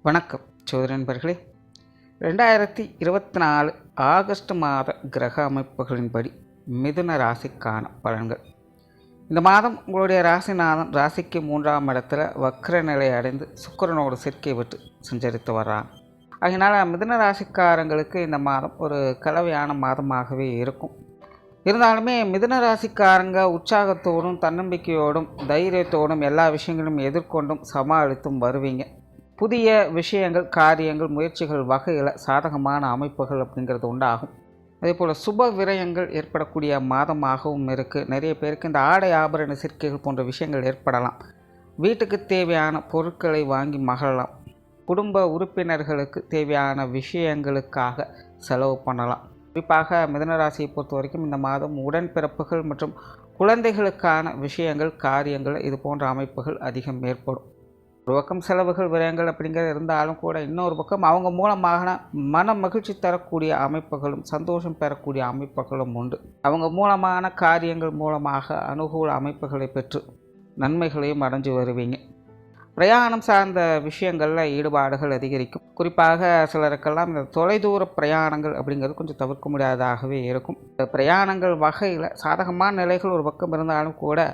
வணக்கம் சோதர நண்பர்களே. 2024 ஆகஸ்ட் மாத கிரக அமைப்புகளின்படி மிதுன ராசிக்கான பலன்கள். இந்த மாதம் உங்களுடைய ராசிநாதன் ராசிக்கு 3ஆம் இடத்துல வக்ர நிலை அடைந்து சுக்கிரனோடு சேர்க்கை விட்டு சஞ்சரித்து வர்றாங்க. அதனால் மிதுன ராசிக்காரங்களுக்கு இந்த மாதம் ஒரு கலவையான மாதமாகவே இருக்கும். இருந்தாலுமே மிதுன ராசிக்காரங்க உற்சாகத்தோடும் தன்னம்பிக்கையோடும் தைரியத்தோடும் எல்லா விஷயங்களும் எதிர்கொண்டும் சமாளித்தும் வருவீங்க. புதிய விஷயங்கள், காரியங்கள், முயற்சிகள் வகையில் சாதகமான அமைப்புகள் அப்படிங்கிறது உண்டாகும். அதே போல் சுப விரயங்கள் ஏற்படக்கூடிய மாதமாகவும் இருக்குது. நிறைய பேருக்கு இந்த ஆடை ஆபரண சேர்க்கைகள் போன்ற விஷயங்கள் ஏற்படலாம். வீட்டுக்கு தேவையான பொருட்களை வாங்கி மகிழலாம். குடும்ப உறுப்பினர்களுக்கு தேவையான விஷயங்களுக்காக செலவு பண்ணலாம். குறிப்பாக மிதுனராசியை பொறுத்த வரைக்கும் இந்த மாதம் உடன்பிறப்புகள் மற்றும் குழந்தைகளுக்கான விஷயங்கள், காரியங்கள் இது போன்ற அமைப்புகள் அதிகம் ஏற்படும். ஒரு பக்கம் செலவுகள், விரயங்கள் அப்படிங்கிறது இருந்தாலும் கூட இன்னொரு பக்கம் அவங்க மூலமாக மன மகிழ்ச்சி தரக்கூடிய அமைப்புகளும் சந்தோஷம் பெறக்கூடிய அமைப்புகளும் உண்டு. அவங்க மூலமான காரியங்கள் மூலமாக அனுகூல அமைப்புகளை பெற்று நன்மைகளையும் அடைஞ்சு வருவீங்க. பிரயாணம் சார்ந்த விஷயங்களில் ஈடுபாடுகள் அதிகரிக்கும். குறிப்பாக சிலருக்கெல்லாம் இந்த தொலைதூர பிரயாணங்கள் அப்படிங்கிறது கொஞ்சம் தவிர்க்க முடியாததாகவே இருக்கும். பிரயாணங்கள் வகையில் சாதகமான நிலைகள் ஒரு பக்கம் இருந்தாலும் கூட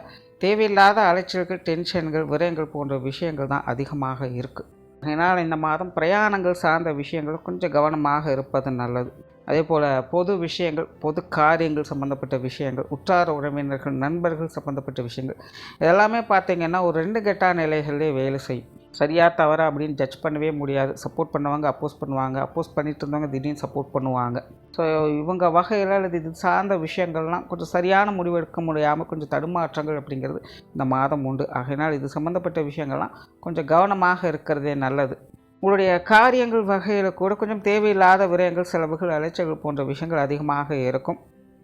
தேவையில்லாத அலைச்சல்கள், டென்ஷன்கள், விரயங்கள் போன்ற விஷயங்கள் தான் அதிகமாக இருக்குது. அதனால் இந்த மாதம் பிரயாணங்கள் சார்ந்த விஷயங்கள் கொஞ்சம் கவனமாக இருப்பது நல்லது. அதே போல் பொது விஷயங்கள், பொது காரியங்கள் சம்மந்தப்பட்ட விஷயங்கள், உற்றார உறவினர்கள், நண்பர்கள் சம்மந்தப்பட்ட விஷயங்கள் இதெல்லாமே பார்த்திங்கன்னா ஒரு 2 கெட்டா நிலைகளிலே வேலை செய்யும். சரியாக தவறா அப்படின்னு ஜட்ஜ் பண்ணவே முடியாது. சப்போர்ட் பண்ணுவாங்க, அப்போஸ் பண்ணுவாங்க, அப்போஸ் பண்ணிட்டு இருந்தவங்க திடீர்னு சப்போர்ட் பண்ணுவாங்க. ஸோ இவங்க வகையில் அல்லது இது சார்ந்த விஷயங்கள்லாம் கொஞ்சம் சரியான முடிவு எடுக்க முடியாமல் கொஞ்சம் தடுமாற்றங்கள் அப்படிங்கிறது இந்த மாதம் உண்டு. ஆகையினால் இது சம்மந்தப்பட்ட விஷயங்கள்லாம் கொஞ்சம் கவனமாக இருக்கிறதே நல்லது. உங்களுடைய காரியங்கள் வகையில் கூட கொஞ்சம் தேவையில்லாத விரயங்கள், செலவுகள், அலைச்சல்கள் போன்ற விஷயங்கள் அதிகமாக இருக்கும்.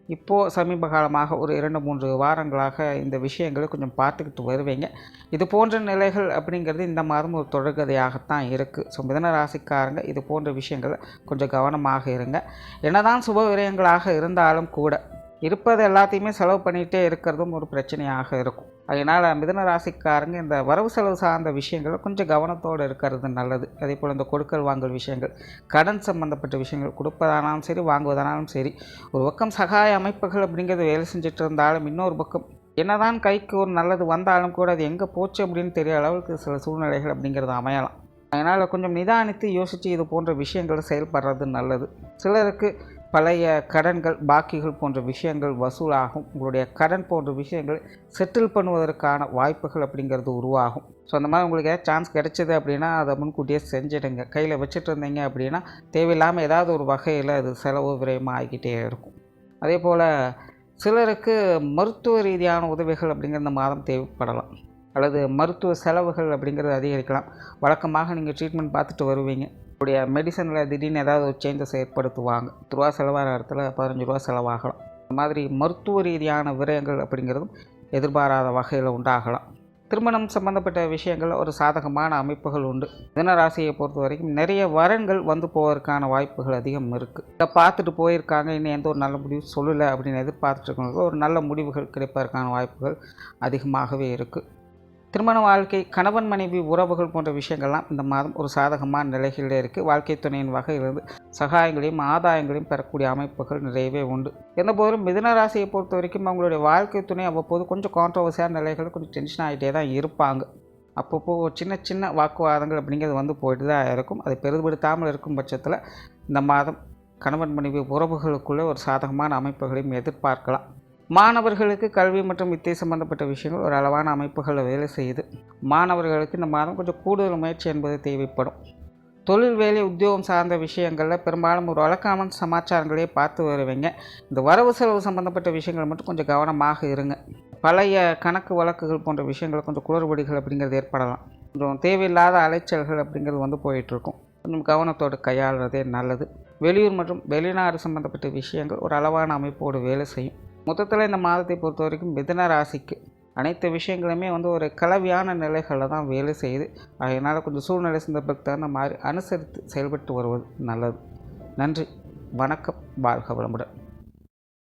இப்போது சமீப காலமாக ஒரு 2-3 வாரங்களாக இந்த விஷயங்களை கொஞ்சம் பார்த்துக்கிட்டு வருவீங்க. இது போன்ற நிலைகள் அப்படிங்கிறது இந்த மாதம் ஒரு தொடர்கதையாகத்தான் இருக்குது. ஸோ மிதுன ராசிக்காரங்க இது போன்ற விஷயங்களை கொஞ்சம் கவனமாக இருங்க. என்னதான் சுப விரயங்களாக இருந்தாலும் கூட இருப்பது எல்லாத்தையுமே செலவு பண்ணிகிட்டே இருக்கிறதும் ஒரு பிரச்சனையாக இருக்கும். அதனால் மிதுன ராசிக்காரங்க இந்த வரவு செலவு சார்ந்த விஷயங்கள் கொஞ்சம் கவனத்தோடு இருக்கிறது நல்லது. அதே போல் இந்த கொடுக்கல் வாங்கல் விஷயங்கள், கடன் சம்பந்தப்பட்ட விஷயங்கள், கொடுப்பதானாலும் சரி வாங்குவதானாலும் சரி, ஒரு பக்கம் சகாய அமைப்புகள் அப்படிங்கிறது வேலை செஞ்சுட்டு இருந்தாலும் இன்னொரு பக்கம் என்னதான் கைக்கு ஒரு நல்லது வந்தாலும் கூட அது எங்கே போச்சு அப்படின்னு தெரிய அளவுக்கு சில சூழ்நிலைகள் அப்படிங்கிறது அமையலாம். அதனால் கொஞ்சம் நிதானித்து யோசித்து இது போன்ற விஷயங்கள் செயல்படுறது நல்லது. சிலருக்கு பழைய கடன்கள், பாக்கிகள் போன்ற விஷயங்கள் வசூலாகும். உங்களுடைய கடன் போன்ற விஷயங்கள் செட்டில் பண்ணுவதற்கான வாய்ப்புகள் அப்படிங்கிறது உருவாகும். ஸோ அந்த மாதிரி உங்களுக்கு ஏதாவது சான்ஸ் கிடைச்சிது அப்படின்னா அதை முன்கூட்டியே செஞ்சிடுங்க. கையில் வச்சுட்டு இருந்தீங்க அப்படின்னா தேவையில்லாமல் ஏதாவது ஒரு வகையில் அது செலவு விரயமாக ஆகிக்கிட்டே இருக்கும். அதே போல் சிலருக்கு மருத்துவ ரீதியான உதவிகள் அப்படிங்கிற இந்த மாதம் தேவைப்படலாம். அல்லது மருத்துவ செலவுகள் அப்படிங்கிறது அதிகரிக்கலாம். வழக்கமாக நீங்கள் ட்ரீட்மெண்ட் பார்த்துட்டு வருவீங்க. உடைய மெடிசனில் திடீர்னு ஏதாவது ஒரு சேஞ்சஸ் ஏற்படுத்துவாங்க. 10 ரூபா செலவாகிற இடத்துல 15 ரூபா செலவாகலாம். இந்த மாதிரி மருத்துவ ரீதியான விரயங்கள் அப்படிங்கிறதும் எதிர்பாராத வகையில் உண்டாகலாம். திருமணம் சம்பந்தப்பட்ட விஷயங்கள் ஒரு சாதகமான அமைப்புகள் உண்டு. மிதுன ராசியை பொறுத்த வரைக்கும் நிறைய வரன்கள் வந்து போவதற்கான வாய்ப்புகள் அதிகம் இருக்குது. இதை பார்த்துட்டு போயிருக்காங்க, இன்னும் எந்த ஒரு நல்ல முடிவு சொல்லலை அப்படின்னு எதிர்பார்த்துட்டு இருக்கவங்களுக்கு ஒரு நல்ல முடிவுகள் கிடைப்பதற்கான வாய்ப்புகள் அதிகமாகவே இருக்குது. திருமண வாழ்க்கை, கணவன் மனைவி உறவுகள் போன்ற விஷயங்கள்லாம் இந்த மாதம் ஒரு சாதகமான நிலைகளில் இருக்குது. வாழ்க்கை துணையின் வகையிலிருந்து சகாயங்களையும் ஆதாயங்களையும் பெறக்கூடிய அமைப்புகள் நிறையவே உண்டு. எந்தபோதும் மிதுன ராசியை பொறுத்த வரைக்கும் அவங்களுடைய வாழ்க்கை துணை அவ்வப்போது கொஞ்சம் கான்ட்ரவர்சியான நிலைகள் கொஞ்சம் டென்ஷன் ஆகிட்டே தான் இருப்பாங்க. அப்பப்போ சின்ன சின்ன வாக்குவாதங்கள் அப்படிங்கிறது வந்து போயிட்டு தான் இருக்கும். அதை பெரிதுபடுத்தாமல் இருக்கும் பட்சத்தில் இந்த மாதம் கணவன் மனைவி உறவுகளுக்குள்ளே ஒரு சாதகமான அமைப்புகளையும் எதிர்பார்க்கலாம். மாணவர்களுக்கு கல்வி மற்றும் வித்தை சம்பந்தப்பட்ட விஷயங்கள் ஒரு அளவான அமைப்புகளில் வேலை செய்யுது. மாணவர்களுக்கு இந்த மாதம் கொஞ்சம் கூடுதல் முயற்சி என்பது தேவைப்படும். தொழில், வேலை, உத்தியோகம் சார்ந்த விஷயங்களில் பெரும்பாலும் ஒரு வழக்கமான சமாச்சாரங்களே பார்த்து வருவீங்க. இந்த வரவு செலவு சம்பந்தப்பட்ட விஷயங்கள் மட்டும் கொஞ்சம் கவனமாக இருங்க. பழைய கணக்கு வழக்குகள் போன்ற விஷயங்கள் கொஞ்சம் குளறுபடிகள் அப்படிங்கிறது ஏற்படலாம். கொஞ்சம் தேவையில்லாத அலைச்சல்கள் அப்படிங்கிறது வந்து போயிட்டுருக்கும். கொஞ்சம் கவனத்தோடு கையாளுறதே நல்லது. வெளியூர் மற்றும் வெளிநாடு சம்பந்தப்பட்ட விஷயங்கள் ஒரு அளவான அமைப்போடு வேலை செய்யும். மொத்தத்தில் இந்த மாதத்தை பொறுத்த வரைக்கும் மிதுன ராசிக்கு அனைத்து விஷயங்களுமே வந்து ஒரு கலவையான நிலைகளில் தான் வேலை செய்யுது. அதனால் கொஞ்சம் சூழ்நிலை சந்தர்ப்பத்துக்கு தகுந்த மாதிரி அனுசரித்து செயல்பட்டு வருவது நல்லது. நன்றி, வணக்கம், வாழ்க வளமுடன்.